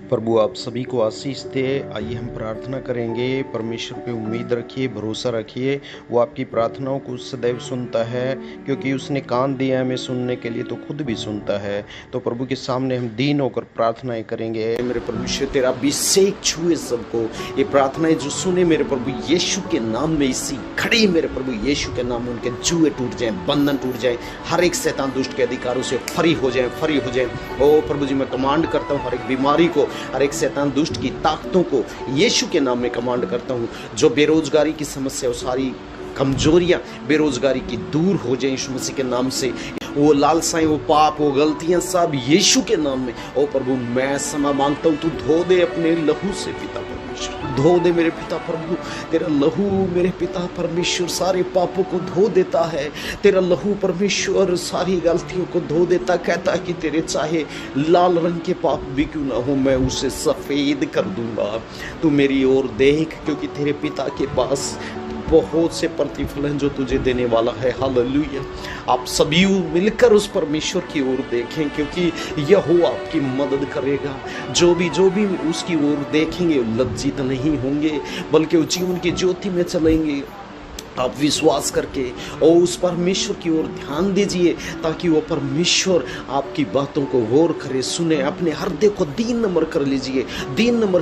प्रभु आप सभी को आशीष दे। आइए हम प्रार्थना करेंगे। परमेश्वर पे उम्मीद रखिए, भरोसा रखिए। वो आपकी प्रार्थनाओं को सदैव सुनता है, क्योंकि उसने कान दिए हमें सुनने के लिए, तो खुद भी सुनता है। तो प्रभु के सामने हम दीन होकर प्रार्थनाएं करेंगे। मेरे परमेश्वर तेरा अभिषेक छुए सबको। ये प्रार्थनाएं जो सुने मेरे प्रभु यीशु के नाम में, इसी घड़ी मेरे प्रभु यीशु के नाम में उनके जुए टूट जाएं, बंधन टूट जाए, हर एक शैतान दुष्ट के अधिकारों से फ्री हो जाए, फ्री हो जाए। ओ प्रभु जी, मैं कमांड करता हूँ हर एक बीमारी को, हर एक शैतान दुष्ट की ताकतों को यीशु के नाम में कमांड करता हूँ। जो बेरोजगारी की समस्या, वो सारी कमजोरियां बेरोजगारी की दूर हो जाए यीशु मसीह के नाम से। वो लालसाएं, वो पाप, वो गलतियां सब यीशु के नाम में। ओ प्रभु मैं क्षमा मांगता हूँ, तू धो दे अपने लहू से पिता परमेश्वर, धो दे मेरे पिता प्रभु। तेरा लहू मेरे पिता परमेश्वर सारे पापों को धो देता है। तेरा लहू परमेश्वर सारी गलतियों को धो देता, कहता है कि तेरे चाहे लाल रंग के पाप भी क्यों ना हो, मैं उसे सफेद कर दूंगा। तू मेरी ओर देख, क्योंकि तेरे पिता के पास बहुत से प्रतिफल हैं जो तुझे देने वाला है। हालेलुया। आप सभी मिलकर उस परमेश्वर की ओर देखें, क्योंकि यह आपकी मदद करेगा। जो भी उसकी ओर देखेंगे लज्जित नहीं होंगे, बल्कि वो जीवन की ज्योति में चलेंगे। आप विश्वास करके और उस परमेश्वर की ओर ध्यान दीजिए, ताकि वो परमेश्वर आपकी बातों को गौर करे, सुने। अपने हृदय को दीन नम्र कर लीजिए, दीन नम्र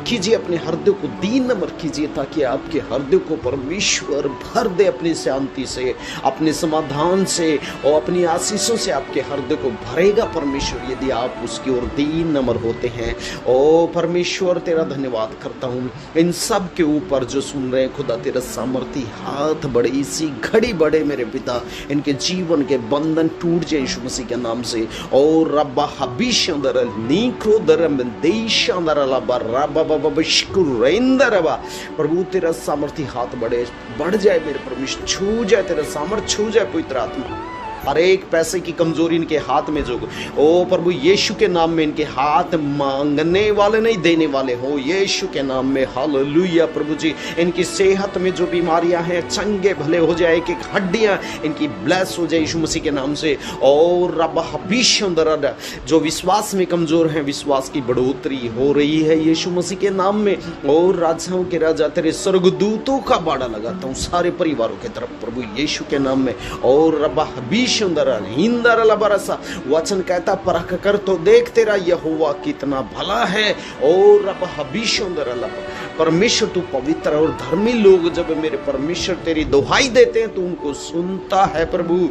कीजिए अपने हृदय को दीन नम्र कीजिए, ताकि आपके हृदय को परमेश्वर भर दे अपनी शांति से, अपने समाधान से और अपनी आशीषों से आपके हृदय को भरेगा परमेश्वर, यदि आप उसकी ओर दीन नम्र होते हैं। ओ परमेश्वर तेरा धन्यवाद करता हूँ इन सब के ऊपर जो सुन रहे हैं। खुदा तेरा सामर्थी हाथ बढ़े, इसी घड़ी बढ़े मेरे पिता, इनके जीवन के बंधन टूट जाए यीशु मसीह के नाम से। और रब्बा हबीशंदर नीक्रो दरम देशंदर लबा रब्बा बबशकुरेंदरबा। प्रभु तेरा सामर्थी हाथ बढ़ जाए मेरे परमेश्वर, छू जाए, तेरा सामर्थ छू जाए पवित्र आत्मा। हर एक पैसे की कमजोरी इनके हाथ में जो, ओ प्रभु यीशु के नाम में इनके हाथ मांगने वाले नहीं देने वाले हो, यीशु के नाम में। हालेलुया। प्रभु जी इनकी सेहत में जो बीमारियां हैं चंगे भले हो जाए, एक हड्डियां इनकी ब्लेस हो जाए यीशु मसीह के नाम से। और रब हबीशंदर जो विश्वास में कमजोर हैं, विश्वास की बढ़ोतरी हो रही है यीशु मसीह के नाम में। और राजाओं के राजा तेरे स्वर्गदूतों का बाड़ा लगाता हूँ सारे परिवारों की तरफ प्रभु यीशु के नाम में। और रब वचन कहता परख कर तो देख तेरा यहोवा कितना भला है। और रब हबीशुंदर परमेश्वर तू पवित्र और धर्मी लोग जब मेरे परमेश्वर तेरी दुहाई देते हैं तो उनको सुनता है प्रभु।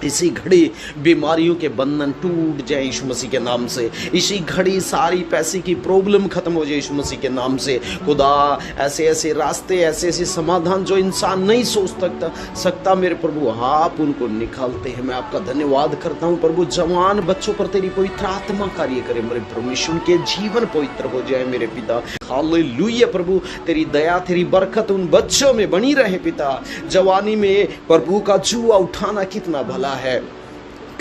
इसी घड़ी बीमारियों के बंधन टूट जाए यीशु मसीह के नाम से। इसी घड़ी सारी पैसे की प्रॉब्लम खत्म हो जाए यीशु मसीह के नाम से। खुदा ऐसे ऐसे रास्ते, ऐसे ऐसे समाधान जो इंसान नहीं सोच सकता मेरे प्रभु, आप उनको निकालते हैं। मैं आपका धन्यवाद करता हूँ प्रभु। जवान बच्चों पर तेरी पवित्र आत्मा कार्य करे मेरे परमेश्वर, के जीवन पवित्र हो जाए मेरे पिता। हालेलुया। प्रभु तेरी दया, तेरी बरकत उन बच्चों में बनी रहे पिता। जवानी में प्रभु का जुआ उठाना कितना भला है।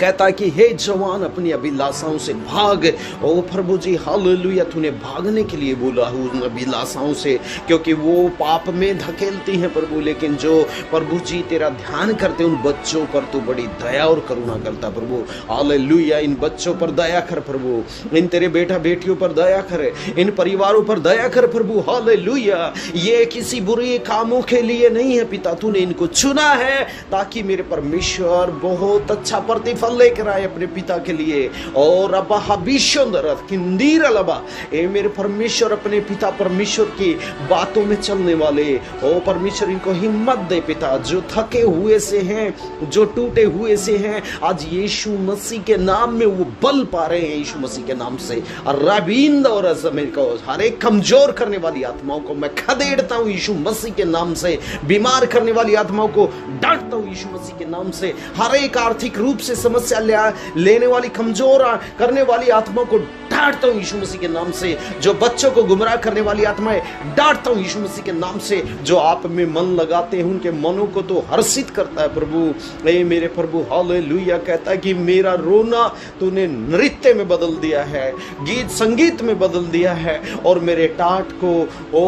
कहता कि हे जवान अपनी अभिलाषाओं से भाग। ओ प्रभु जी हालेलुया, तूने भागने के लिए बोला उन अभिलाषाओं से, क्योंकि वो पाप में धकेलती हैं प्रभु। लेकिन जो प्रभु जी तेरा ध्यान करते उन बच्चों पर तू बड़ी दया और करुणा करता प्रभु। हालेलुया। इन बच्चों पर दया कर प्रभु, इन तेरे बेटा बेटियों पर दया कर, इन परिवारों पर दया कर प्रभु। हालेलुया। ये किसी बुरे कामों के लिए नहीं है पिता, तूने इनको चुना है ताकि मेरे परमेश्वर बहुत अच्छा प्रतिफल लेकर आए अपने पिता के लिए। और अब्बा हबीशंदर किंदीर लबा, ए मेरे परमेश्वर अपने पिता परमेश्वर की बातों में चलने वाले। ओ परमेश्वर इनको हिम्मत दे पिता, जो थके हुए से हैं, जो टूटे हुए से हैं, आज यीशु मसीह के नाम में वो बल पा रहे हैं यीशु मसीह के नाम से। रबींद और अजमेर को हर एक कमजोर करने वाली आत्माओं को मैं खदेड़ता हूँ यीशु मसीह के नाम से। बीमार करने वाली आत्माओं को डांटता हूँ यीशु मसीह के नाम से। हर एक आर्थिक रूप से समस्या लेने वाली, कमजोर करने वाली आत्माओं को डांटता हूं यीशु मसीह के नाम से। जो बच्चों को गुमराह करने वाली आत्माएं डांटता हूं यीशु मसीह के नाम से। जो आप में मन लगाते हैं उनके मनों को तो हर्षित करता है प्रभु। ए मेरे प्रभु हालेलुया। कहता है कि मेरा रोना तूने नृत्य में बदल दिया है, गीत संगीत में बदल दिया है, और मेरे टाट को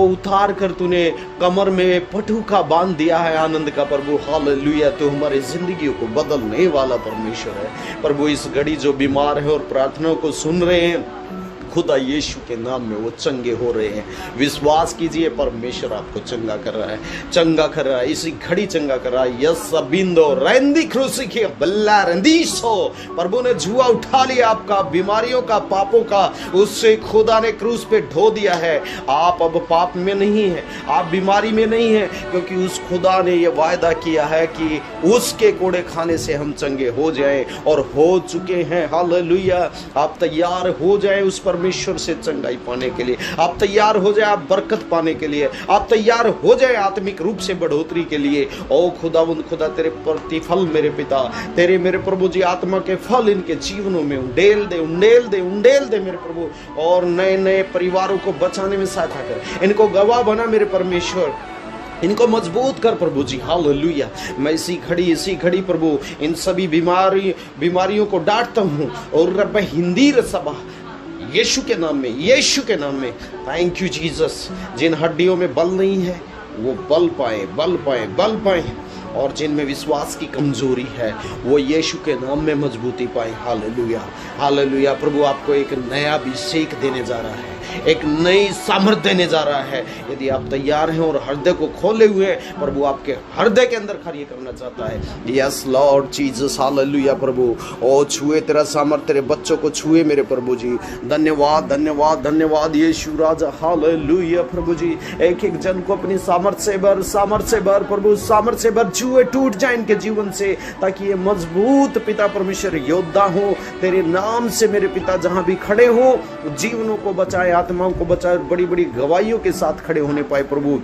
उतार कर तूने कमर में पटुका बांध दिया है आनंद का प्रभु। हालेलुया। तो हमारी जिंदगी को बदलने वाला परमेश्वर है प्रभु। इस घड़ी जो बीमार है और प्रार्थनाओं को सुन रहे हैं, खुदा यीशु के नाम में वो चंगे हो रहे हैं। विश्वास कीजिए, परमेश्वर आपको चंगा कर रहा है, चंगा कर रहा है, इसी घड़ी चंगा कर रहा है। यस बिंदो रंदी क्रूसी के बल्ला रंदीसो, प्रभु ने जुआ उठा लिया आपका, बीमारियों का, पापों का, उससे खुदा ने क्रूस पे ढो दिया है। आप अब पाप में नहीं है, आप बीमारी में नहीं है, क्योंकि उस खुदा ने ये वायदा किया है कि उसके कोड़े खाने से हम चंगे हो जाएं, और हो चुके हैं। हालेलुया। आप तैयार हो जाएं उस परमेश्वर से चंगाई पाने के लिए, आप तैयार हो जाए आप बरकत पाने के लिए, आप तैयार हो जाए आत्मिक रूप से बढ़ोतरी के लिए। ओ खुदावंद खुदा, तेरे प्रतिफल मेरे पिता, तेरे मेरे प्रभु जी आत्मा के फल इनके जीवनों में उंडेल दे, उंडेल दे, उंडेल दे मेरे प्रभु, और नए नए परिवारों को बचाने में सहायता कर, इनको गवाह बना मेरे परमेश्वर, इनको मजबूत कर प्रभु जी। हालेलुया। मैं इसी घड़ी प्रभु इन सभी बीमारियों को डांटता हूँ, और रब हिंदी रसबा यीशु के नाम में, यीशु के नाम में। Thank you Jesus. जिन हड्डियों में बल नहीं है वो बल पाए, बल पाए, बल पाए, और जिनमें विश्वास की कमजोरी है वो यीशु के नाम में मजबूती पाए। Hallelujah, hallelujah. प्रभु आपको एक नया अभिषेक देने जा रहा है, एक नई सामर्थ देने जा रहा है। यदि आप तैयार हैं और हृदय को खोले हुए हैं, प्रभु आपके हृदय के अंदर कार्य करना चाहता है। Yes Lord Jesus, hallelujah. प्रभु ओ छुए तेरा सामर्थ, तेरे बच्चों को छुए मेरे प्रभु जी। धन्यवाद, धन्यवाद, धन्यवाद यीशु राजा। हालेलुया प्रभु जी। एक एक जन को अपनी सामर्थ से भर, सामर्थ से भर प्रभु, सामर्थ से भर, छुए टूट जाए इनके जीवन से, ताकि ये मजबूत पिता परमेश्वर योद्धा हो तेरे नाम से मेरे पिता, जहां भी खड़े हो जीवनों को बचाए, आत्माओं को बचाए, बड़ी बड़ी गवाहियों के साथ खड़े होने पाए प्रभु।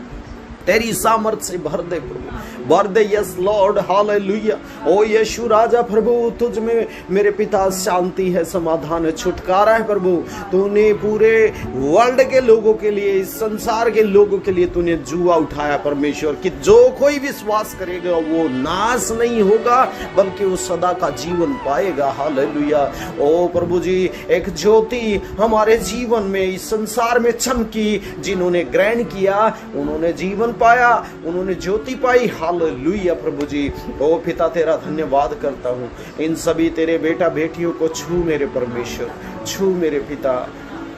तेरी सामर्थ से भर दे प्रभु, भर दे। Yes Lord, hallelujah. ओ यीशु राजा प्रभु, तुझ में मेरे पिता शांति है, समाधान है, छुटकारा है प्रभु। तूने पूरे वर्ल्ड के लोगों के लिए, इस संसार के लोगों के लिए तूने जुआ उठाया परमेश्वर, कि जो कोई विश्वास करेगा वो नाश नहीं होगा बल्कि वो सदा का जीवन पाएगा। हालेलुया। ओ प्रभु जी, एक ज्योति हमारे जीवन में, इस संसार में चमकी। जिन्होंने ग्रहण किया उन्होंने जीवन पाया, उन्होंने ज्योति पाई। हालेलुया प्रभु जी। ओ पिता, तेरा धन्यवाद करता हूँ। इन सभी तेरे बेटा बेटियों को छू मेरे परमेश्वर, छू मेरे पिता।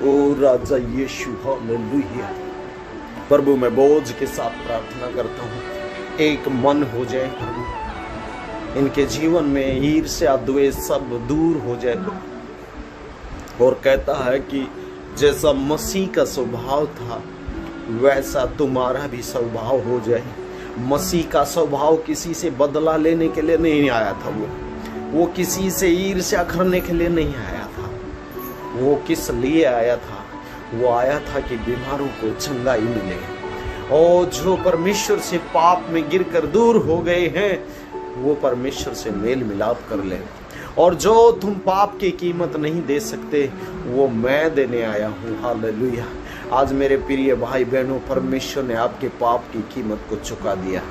ओ राजा यीशु, हालेलुया। प्रभु मैं बोझ के साथ प्रार्थना करता हूँ, एक मन हो जाए प्रभु, इनके जीवन में ईर्ष्या द्वेष सब दूर हो जाए। और कहता है कि जैसा मसीह का स्वभाव था वैसा तुम्हारा भी स्वभाव हो जाए। मसीह का स्वभाव किसी से बदला लेने के लिए नहीं आया था, वो किसी से ईर्ष्या करने के लिए नहीं आया था। वो किस लिए आया था? वो आया था कि बीमारों को चंगाई मिले, और जो परमेश्वर से पाप में गिरकर दूर हो गए हैं वो परमेश्वर से मेल मिलाप कर ले। और जो तुम पाप की कीमत नहीं दे सकते वो मैं देने आया हूँ। हालेलुया। आज मेरे प्रिय भाई बहनों, परमेश्वर ने आपके पाप की कीमत को चुका दिया।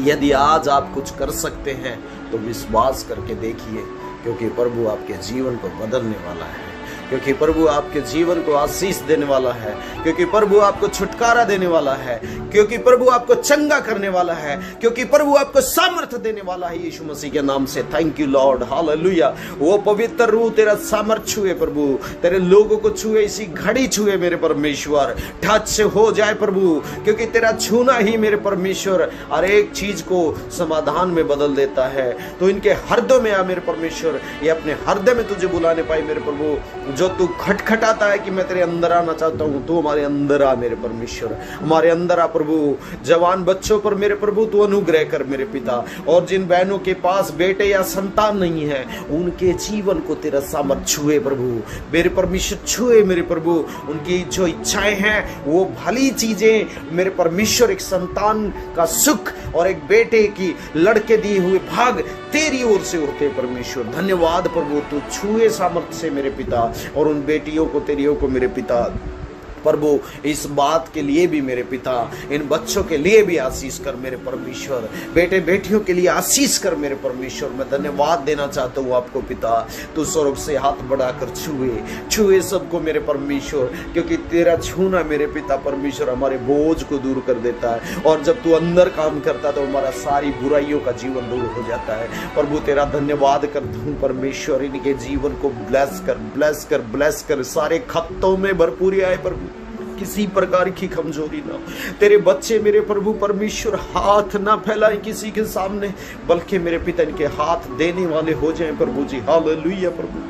यदि आज आप कुछ कर सकते हैं तो विश्वास करके देखिए, क्योंकि प्रभु आपके जीवन को बदलने वाला है, क्योंकि प्रभु आपके जीवन को आशीष देने वाला है, क्योंकि प्रभु आपको छुटकारा देने वाला है, क्योंकि प्रभु आपको चंगा करने वाला है, क्योंकि प्रभु आपको सामर्थ्य देने वाला है यीशु मसीह के नाम से। Thank you Lord, hallelujah. वो पवित्र रूह तेरा सामर्थ्य छुए प्रभु, तेरे लोगों को छुए, इसी घड़ी छुए मेरे परमेश्वर। टच से हो जाए प्रभु, क्योंकि तेरा छूना ही मेरे परमेश्वर हर एक चीज को समाधान में बदल देता है। तो इनके हृदय में आ मेरे परमेश्वर, ये अपने हृदय में तुझे बुलाने पाए मेरे प्रभु। जो तू खटखटाता है कि मैं तेरे अंदर आना चाहता हूँ, तू हमारे अंदर आ मेरे परमेश्वर, हमारे अंदर आ प्रभु। जवान बच्चों पर मेरे प्रभु तू अनुग्रह कर मेरे पिता, और जिन बहनों के पास बेटे या संतान नहीं है उनके जीवन को तेरा सामर्थ छुए प्रभु, मेरे परमेश्वर छुए मेरे प्रभु। उनकी जो इच्छाएं हैं वो भली चीजें मेरे परमेश्वर, एक संतान का सुख और एक बेटे की लड़के दिए हुए भाग तेरी ओर से होते परमेश्वर। धन्यवाद प्रभु, तू छुए सामर्थ से मेरे पिता, और उन बेटियों को तेरियों को मेरे पिता प्रभु इस बात के लिए भी मेरे पिता, इन बच्चों के लिए भी आशीष कर मेरे परमेश्वर, बेटे बेटियों के लिए आशीष कर मेरे परमेश्वर। मैं धन्यवाद देना चाहता हूँ आपको पिता, तू स्वर्ग से हाथ बढ़ाकर छुए सबको मेरे परमेश्वर, क्योंकि तेरा छूना मेरे पिता परमेश्वर हमारे बोझ को दूर कर देता है, और जब तू अंदर काम करता है तो हमारा सारी बुराइयों का जीवन दूर हो जाता है। प्रभु तेरा धन्यवाद करता हूँ परमेश्वर, इनके जीवन को ब्लेस कर, सारे खत्तों में भरपूरी आए प्रभु, किसी प्रकार की कमजोरी ना हो। तेरे बच्चे मेरे प्रभु परमेश्वर हाथ ना फैलाएं किसी के सामने, बल्कि मेरे पिता इनके हाथ देने वाले हो जाएं प्रभु जी। हालेलुया प्रभु,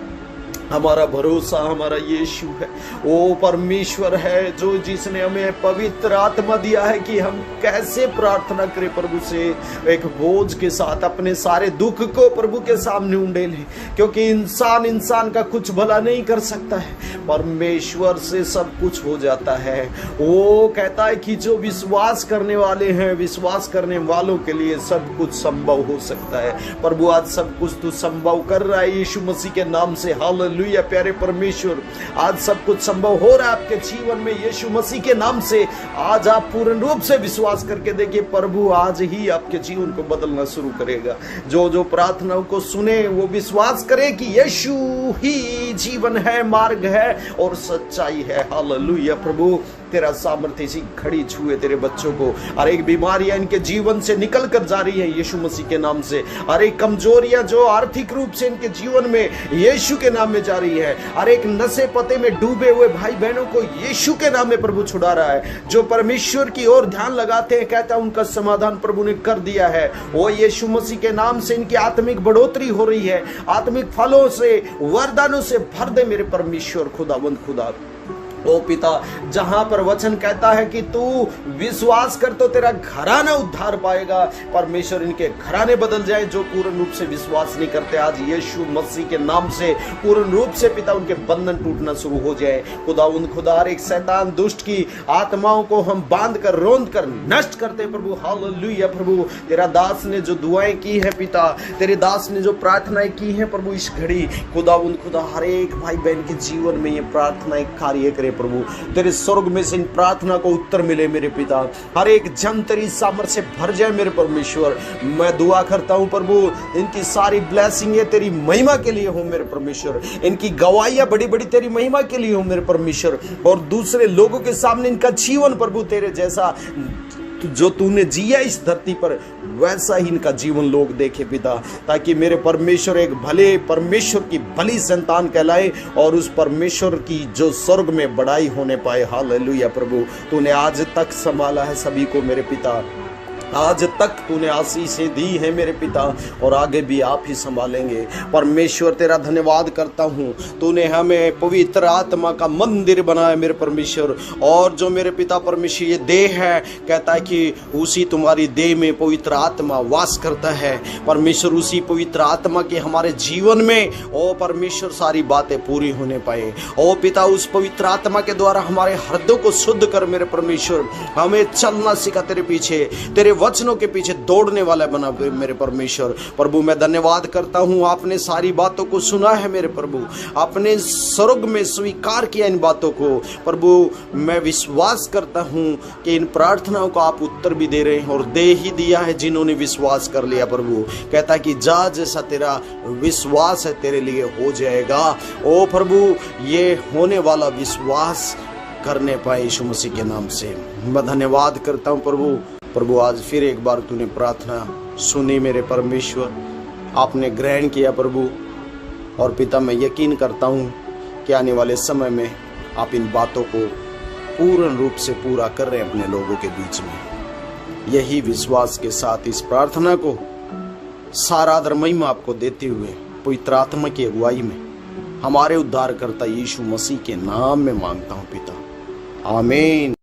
हमारा भरोसा हमारा यीशु है, वो परमेश्वर है जो जिसने हमें पवित्र आत्मा दिया है कि हम कैसे प्रार्थना करें प्रभु से एक बोझ के साथ, अपने सारे दुख को प्रभु के सामने उंडेलें, क्योंकि इंसान का कुछ भला नहीं कर सकता है, परमेश्वर से सब कुछ हो जाता है। वो कहता है कि जो विश्वास करने वाले हैं, विश्वास करने वालों के लिए सब कुछ संभव हो सकता है। प्रभु आज सब कुछ तू संभव कर रहा है यीशु मसीह के नाम से। हालेलुया प्यारे परमेश्वर, आज सब कुछ संभव हो रहा है आपके जीवन में यीशु मसीह के नाम से। आज आप पूर्ण रूप से विश्वास करके देखिए, प्रभु आज ही आपके जीवन को बदलना शुरू करेगा। जो प्रार्थनाओं को सुने वो विश्वास करे कि यीशु ही जीवन है, मार्ग है और सच्चाई है। हालेलुया प्रभु, तेरा सामर्थ्य इसी घड़ी छुए तेरे बच्चों को। हर एक बीमारियां इनके जीवन से निकल कर जा रही है यीशु मसीह के नाम से। हर एक कमजोरियां जो आर्थिक रूप से इनके जीवन में यीशु के नाम में जा रही है, हर एक नशे पते में डूबे हुए भाई बहनों को यीशु के नाम में प्रभु छुड़ा रहा है। जो परमेश्वर की ओर ध्यान लगाते हैं, कहता है उनका समाधान प्रभु ने कर दिया है। वो यीशु मसीह के नाम से इनकी आत्मिक बढ़ोतरी हो रही है, आत्मिक फलों से वरदानों से भर दे मेरे परमेश्वर खुदावंद खुदा। ओ पिता, जहां पर वचन कहता है कि तू विश्वास कर तो तेरा घराना उद्धार पाएगा, परमेश्वर इनके घराने बदल जाए जो पूर्ण रूप से विश्वास नहीं करते। आज यीशु मसीह के नाम से पूर्ण रूप से पिता उनके बंधन टूटना शुरू हो जाए। खुदावंद खुदा, हर एक शैतान दुष्ट की आत्माओं को हम बांध कर रोंद कर नष्ट करते हैं प्रभु। हालेलुया प्रभु, तेरा दास ने जो दुआएं की है पिता, तेरे दास ने जो प्रार्थनाएं की है प्रभु, इस घड़ी खुदावंद खुदा हर एक भाई बहन के जीवन में ये प्रार्थनाएं कार्य करे प्रभु। तेरे स्वर्ग में से इन प्रार्थना को उत्तर मिले मेरे पिता, हर एक जन तेरी सामर्थ्य से भर जाए मेरे परमेश्वर। मैं दुआ करता हूं प्रभु, इनकी सारी ब्लेसिंग तेरी महिमा के लिए हो मेरे परमेश्वर, इनकी गवाहियां बड़ी बड़ी तेरी महिमा के लिए हो मेरे परमेश्वर, और दूसरे लोगों के सामने इनका जीवन प्रभु तेरे जैसा जो तूने जिया इस धरती पर वैसा ही इनका जीवन लोग देखे पिता, ताकि मेरे परमेश्वर एक भले परमेश्वर की भली संतान कहलाए और उस परमेश्वर की जो स्वर्ग में बड़ाई होने पाए। हालेलुया प्रभु, तूने आज तक संभाला है सभी को मेरे पिता, आज तक तूने आशीषें दी है मेरे पिता, और आगे भी आप ही संभालेंगे। परमेश्वर तेरा धन्यवाद करता हूँ, तूने हमें पवित्र आत्मा का मंदिर बनाया मेरे परमेश्वर, और जो मेरे पिता परमेश्वर ये देह है, कहता है कि उसी तुम्हारी देह में पवित्र आत्मा वास करता है। परमेश्वर उसी पवित्र आत्मा के हमारे जीवन में ओ परमेश्वर सारी बातें पूरी होने पाए। ओ पिता, उस पवित्र आत्मा के द्वारा हमारे हृदय को शुद्ध कर मेरे परमेश्वर, हमें चलना सिखा तेरे पीछे, तेरे वचनों के पीछे दौड़ने वाला बना मेरे परमेश्वर। प्रभु मैं धन्यवाद करता हूँ, आपने सारी बातों को सुना है मेरे प्रभु, आपने स्वर्ग में स्वीकार किया इन बातों को प्रभु। मैं विश्वास करता हूँ कि इन प्रार्थनाओं को आप उत्तर भी दे रहे हैं, और दे ही दिया है जिन्होंने विश्वास कर लिया। प्रभु कहता है कि जा जैसा तेरा विश्वास है तेरे लिए हो जाएगा। ओ प्रभु, ये होने वाला विश्वास करने पाए यीशु मसीह के नाम से मैं धन्यवाद करता हूँ प्रभु। आज फिर एक बार तूने प्रार्थना सुनी मेरे परमेश्वर, आपने ग्रहण किया प्रभु, और पिता मैं यकीन करता हूँ कि आने वाले समय में आप इन बातों को पूर्ण रूप से पूरा कर रहे हैं अपने लोगों के बीच में। यही विश्वास के साथ इस प्रार्थना को सारा आदर महिमा आपको देते हुए पवित्र आत्मा की अगुवाई में हमारे उद्धारकर्ता यीशु मसीह के नाम में मांगता हूँ पिता, आमीन।